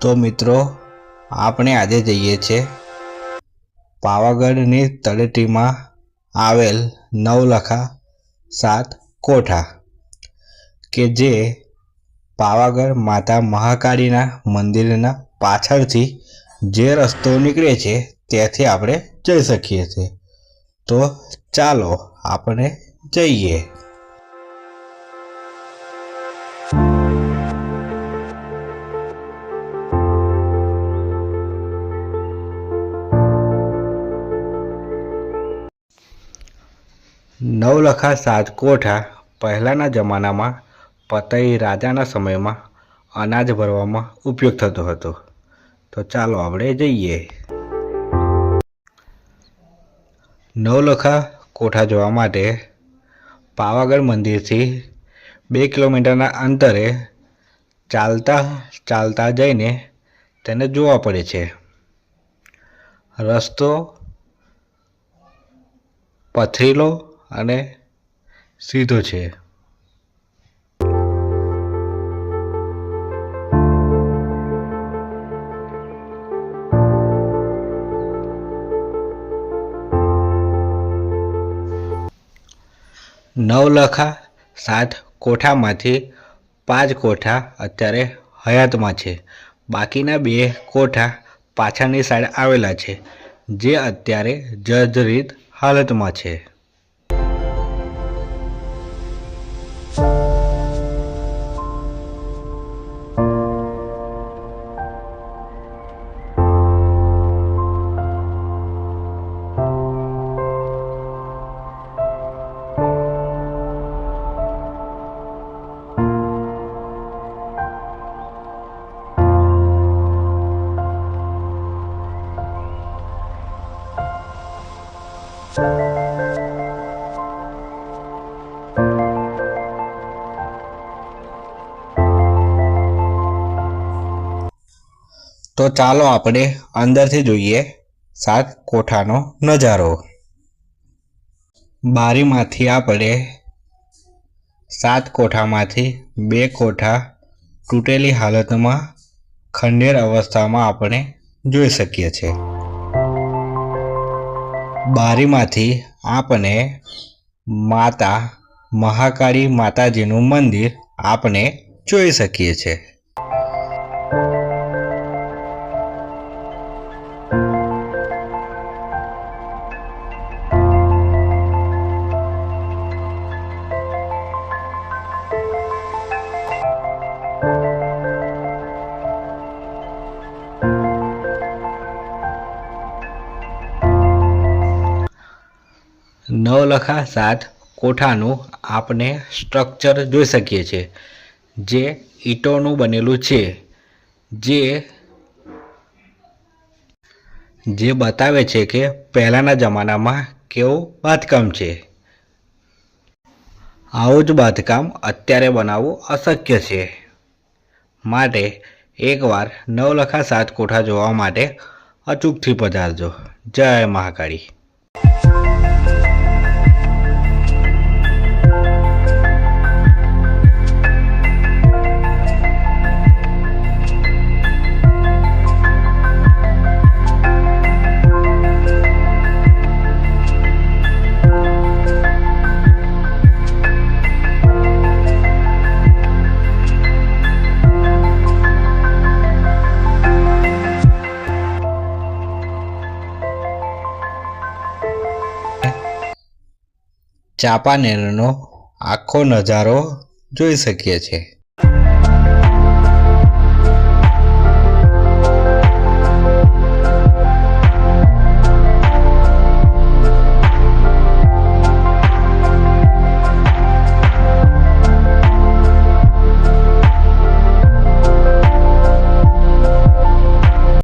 તો મિત્રો આપણે આજે જઈએ છીએ પાવાગઢની તળેટીમાં આવેલ નવલખા 7 કોઠા કે જે પાવાગઢ માતા મહાકાળીના મંદિરના પાછળથી જે રસ્તો નીકળે છે ત્યાંથી આપણે જઈ શકીએ છીએ। તો ચાલો આપણે જઈએ। નવલખા 7 કોઠા પહેલાંના જમાનામાં પતઈ રાજાના સમયમાં અનાજ ભરવામાં ઉપયોગ થતો હતો। તો ચાલો આપણે જઈએ। નવલખા કોઠા જોવા માટે પાવાગઢ મંદિરથી 2 કિલોમીટરના અંતરે ચાલતા જઈને તેને જોવા પડે છે। રસ્તો પથરીલો અને સીધો છે। નવલખા 7 કોઠામાંથી 5 કોઠા અત્યારે હયાતમાં છે। બાકીના 2 કોઠા પાછળની સાઈડ આવેલા છે જે અત્યારે જર્જરિત હાલતમાં છે। તો ચાલો આપણે અંદરથી જોઈએ 7 કોઠાનો નજારો। બારીમાંથી આપણે 7 કોઠામાંથી 2 કોઠા તૂટેલી હાલતમાં ખંડેર અવસ્થામાં આપણે જોઈ શકીએ છીએ। બારીમાંથી આપણે માતા મહાકાળી માતાજીનું મંદિર આપણે જોઈ શકીએ છીએ। નવલખા 7 કોઠાનું આપણે સ્ટ્રક્ચર જોઈ શકીએ છીએ જે ઈંટોનું બનેલું છે જે બતાવે છે કે પહેલાંના જમાનામાં કેવું બાંધકામ છે। આવું જ બાંધકામ અત્યારે બનાવવું અશક્ય છે। માટે એકવાર નવલખા 7 કોઠા જોવા માટે અચૂકથી પધારજો। જય મહાકાળી। ચાંપાનેરનો આખો નજારો જોઈ શકીએ છીએ।